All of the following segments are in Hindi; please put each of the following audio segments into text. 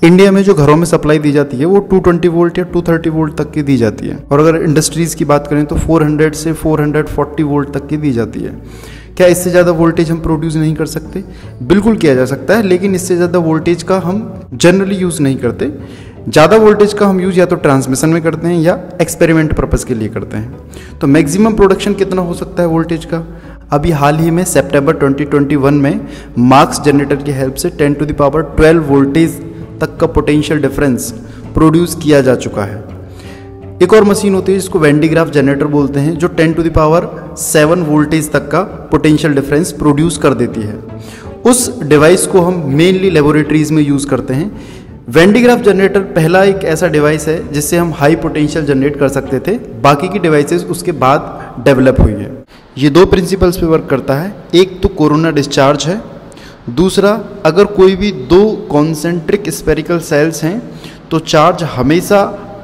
इंडिया में जो घरों में सप्लाई दी जाती है वो 220 वोल्ट या 230 वोल्ट तक की दी जाती है, और अगर इंडस्ट्रीज़ की बात करें तो 400 से 440 वोल्ट तक की दी जाती है। क्या इससे ज़्यादा वोल्टेज हम प्रोड्यूस नहीं कर सकते? बिल्कुल किया जा सकता है, लेकिन इससे ज़्यादा वोल्टेज का हम जनरली यूज़ नहीं करते। ज़्यादा वोल्टेज का हम यूज़ या तो ट्रांसमिशन में करते हैं या एक्सपेरिमेंट पर्पज़ के लिए करते हैं। तो मैक्सिमम प्रोडक्शन कितना हो सकता है वोल्टेज का? अभी हाल ही में सितंबर 2021 में मार्क्स जनरेटर की हेल्प से 10⁻12 वोल्टेज तक का पोटेंशियल डिफरेंस प्रोड्यूस किया जा चुका है। एक और मशीन होती है जिसको वेन डी ग्राफ जनरेटर बोलते हैं, जो 10⁻7 वोल्टेज तक का पोटेंशियल डिफरेंस प्रोड्यूस कर देती है। उस डिवाइस को हम मेनली लेबोरेटरीज में यूज़ करते हैं। वेन डी ग्राफ जनरेटर पहला एक ऐसा डिवाइस है जिससे हम हाई पोटेंशियल जनरेट कर सकते थे, बाकी की डिवाइसेस उसके बाद डेवलप हुई है। ये दो प्रिंसिपल्स पे वर्क करता है। एक तो कोरोना डिस्चार्ज है, दूसरा अगर कोई भी दो कॉन्सेंट्रिक स्फेरिकल सेल्स हैं तो चार्ज हमेशा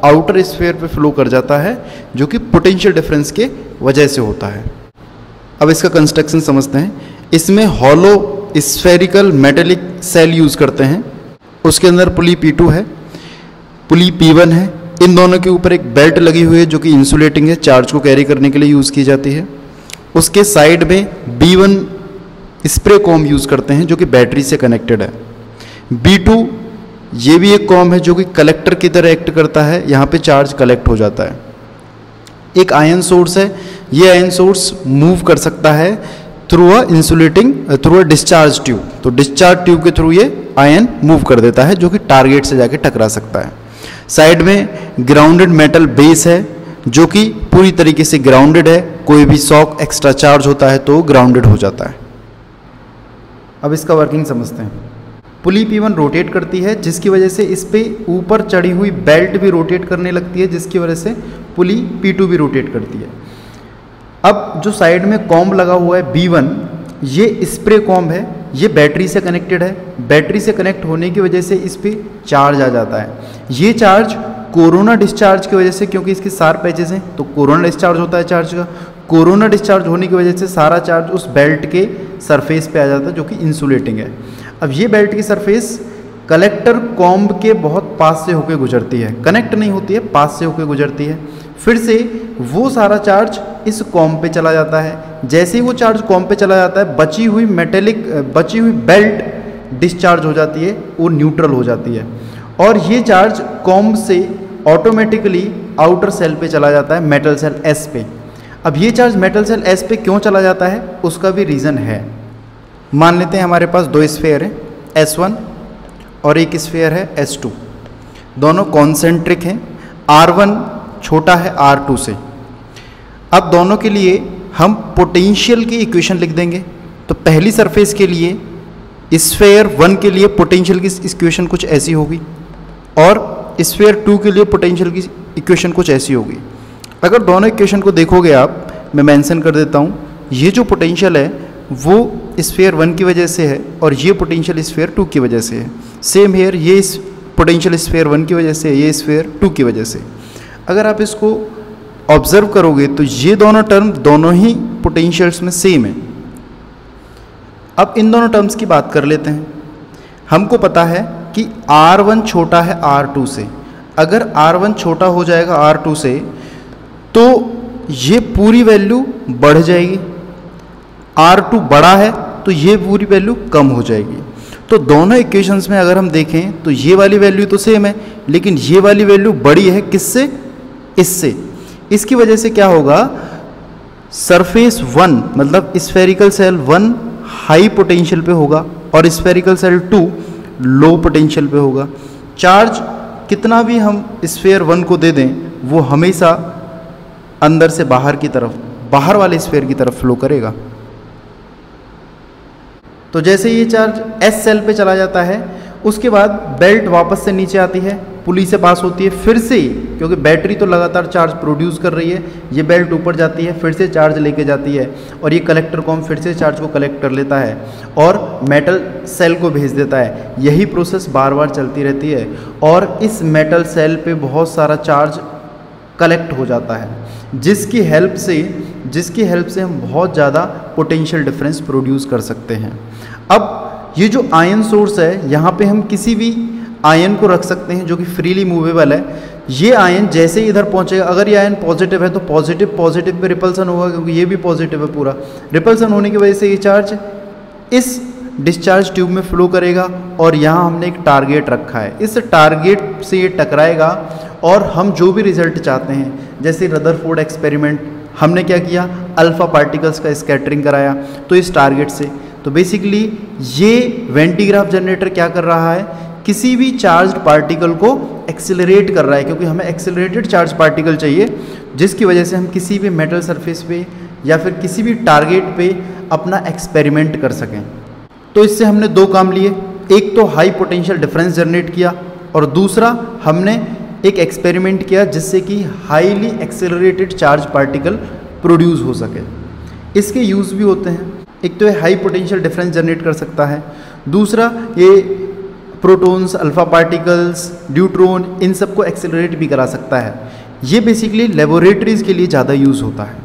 आउटर स्फीयर पे फ्लो कर जाता है, जो कि पोटेंशियल डिफरेंस के वजह से होता है। अब इसका कंस्ट्रक्शन समझते हैं। इसमें hollow spherical metallic shell use करते हैं। उसके अंदर पुली P2 है, पुली P1 है। इन दोनों के ऊपर एक बेल्ट लगी हुई है जो कि इंसुलेटिंग है, चार्ज को कैरी करने के लिए यूज़ की जाती है। उसके साइड में B1 स्प्रे कॉम यूज़ करते हैं जो कि बैटरी से कनेक्टेड है। B2 ये भी एक कॉम है जो कि कलेक्टर की तरह एक्ट करता है, यहाँ पे चार्ज कलेक्ट हो जाता है। एक आयन सोर्स है, ये आयन सोर्स मूव कर सकता है थ्रू अ डिस्चार्ज ट्यूब। तो डिस्चार्ज ट्यूब के थ्रू ये आयन मूव कर देता है जो कि टारगेट से जाके टकरा सकता है। साइड में ग्राउंडेड मेटल बेस है जो कि पूरी तरीके से ग्राउंडेड है, कोई भी शॉक एक्स्ट्रा चार्ज होता है तो ग्राउंडेड हो जाता है। अब इसका वर्किंग समझते हैं। पुली P1 रोटेट करती है जिसकी वजह से इस पे ऊपर चढ़ी हुई बेल्ट भी रोटेट करने लगती है, जिसकी वजह से पुली P2 भी रोटेट करती है। अब जो साइड में कॉम्ब लगा हुआ है B1, ये स्प्रे कॉम्ब है, ये बैटरी से कनेक्टेड है। बैटरी से कनेक्ट होने की वजह से इस पर चार्ज आ जाता है। ये चार्ज कोरोना डिस्चार्ज की वजह से, क्योंकि इसके शार्प एजेस हैं तो कोरोना डिस्चार्ज होता है चार्ज का। कोरोना डिस्चार्ज होने की वजह से सारा चार्ज उस बेल्ट के सरफेस पे आ जाता है जो कि इंसुलेटिंग है। अब ये बेल्ट की सरफेस कलेक्टर कॉम्ब के बहुत पास से होकर गुजरती है, कनेक्ट नहीं होती है, पास से होकर गुजरती है। फिर से वो सारा चार्ज इस कॉम्ब पे चला जाता है। जैसे ही वो चार्ज कॉम्ब पे चला जाता है, बची हुई बेल्ट डिस्चार्ज हो जाती है, वो न्यूट्रल हो जाती है, और ये चार्ज कॉम्ब से ऑटोमेटिकली आउटर सेल पे चला जाता है, मेटल सेल S पे। अब ये चार्ज मेटल सेल S पे क्यों चला जाता है, उसका भी रीज़न है। मान लेते हैं हमारे पास दो स्फीयर हैं, S1 और एक स्फीयर है S2। दोनों कॉन्सेंट्रिक हैं, R1 छोटा है R2 से। अब दोनों के लिए हम पोटेंशियल की इक्वेशन लिख देंगे। तो पहली सरफेस के लिए स्फीयर 1 के लिए पोटेंशियल की इक्वेशन कुछ ऐसी होगी, और स्फीयर 2 के लिए पोटेंशियल की इक्वेशन कुछ ऐसी होगी। अगर दोनों इक्वेशन को देखोगे आप, मैं मेंशन कर देता हूँ, ये जो पोटेंशियल है वो स्फीयर 1 की वजह से है और ये पोटेंशियल स्फीयर 2 की वजह से है। सेम हेयर, ये पोटेंशियल स्फीयर 1 की वजह से, ये स्फीयर 2 की वजह से। अगर आप इसको ऑब्जर्व करोगे तो ये दोनों टर्म दोनों ही पोटेंशियल्स में सेम है। अब इन दोनों टर्म्स की बात कर लेते हैं। हमको पता है कि R1 छोटा है R2 से। अगर R1 छोटा हो जाएगा R2 से तो ये पूरी वैल्यू बढ़ जाएगी, R2 बड़ा है तो ये पूरी वैल्यू कम हो जाएगी। तो दोनों इक्वेशंस में अगर हम देखें तो ये वाली वैल्यू तो सेम है, लेकिन ये वाली वैल्यू बड़ी है किससे, इससे। इसकी वजह से क्या होगा, सरफेस 1 मतलब स्फेरिकल सेल 1 हाई पोटेंशियल पे होगा और स्फेरिकल सेल 2 लो पोटेंशियल पे होगा। चार्ज कितना भी हम स्फीयर 1 को दे दें, वो हमेशा अंदर से बाहर की तरफ, बाहर वाले स्फीयर की तरफ फ्लो करेगा। तो जैसे ये चार्ज S सेल पे चला जाता है, उसके बाद बेल्ट वापस से नीचे आती है, पुली से पास होती है, फिर से, क्योंकि बैटरी तो लगातार चार्ज प्रोड्यूस कर रही है, ये बेल्ट ऊपर जाती है, फिर से चार्ज लेके जाती है, और ये कलेक्टर कॉम फिर से चार्ज को कलेक्ट कर लेता है और मेटल सेल को भेज देता है। यही प्रोसेस बार बार चलती रहती है और इस मेटल सेल पे बहुत सारा चार्ज कलेक्ट हो जाता है, जिसकी हेल्प से हम बहुत ज़्यादा पोटेंशियल डिफरेंस प्रोड्यूस कर सकते हैं। अब ये जो आयन सोर्स है, यहाँ पे हम किसी भी आयन को रख सकते हैं जो कि फ्रीली मूवेबल है। ये आयन जैसे ही इधर पहुंचेगा, अगर ये आयन पॉजिटिव है तो पॉजिटिव पॉजिटिव पे रिपल्सन होगा, क्योंकि ये भी पॉजिटिव है पूरा। रिपल्सन होने की वजह से ये चार्ज इस डिस्चार्ज ट्यूब में फ्लो करेगा और यहाँ हमने एक टारगेट रखा है, इस टारगेट से ये टकराएगा और हम जो भी रिजल्ट चाहते हैं, जैसे रदरफोर्ड एक्सपेरिमेंट हमने क्या किया, अल्फा पार्टिकल्स का स्कैटरिंग कराया तो इस टारगेट से। तो बेसिकली ये वेन टी ग्राफ जनरेटर क्या कर रहा है, किसी भी चार्ज्ड पार्टिकल को एक्सेलरेट कर रहा है, क्योंकि हमें एक्सेलरेटेड चार्ज पार्टिकल चाहिए जिसकी वजह से हम किसी भी मेटल सरफेस पे या फिर किसी भी टारगेट पे अपना एक्सपेरिमेंट कर सकें। तो इससे हमने दो काम लिए, एक तो हाई पोटेंशियल डिफरेंस जनरेट किया और दूसरा हमने एक एक्सपेरिमेंट किया जिससे कि highly accelerated charge particle produce हो सके। इसके यूज़ भी होते हैं, एक तो ये हाई पोटेंशियल डिफरेंस जनरेट कर सकता है, दूसरा ये प्रोटॉन्स, अल्फा पार्टिकल्स, न्यूट्रॉन, इन सबको एक्सेलरेट भी करा सकता है। ये बेसिकली लेबोरेटरीज़ के लिए ज़्यादा यूज़ होता है।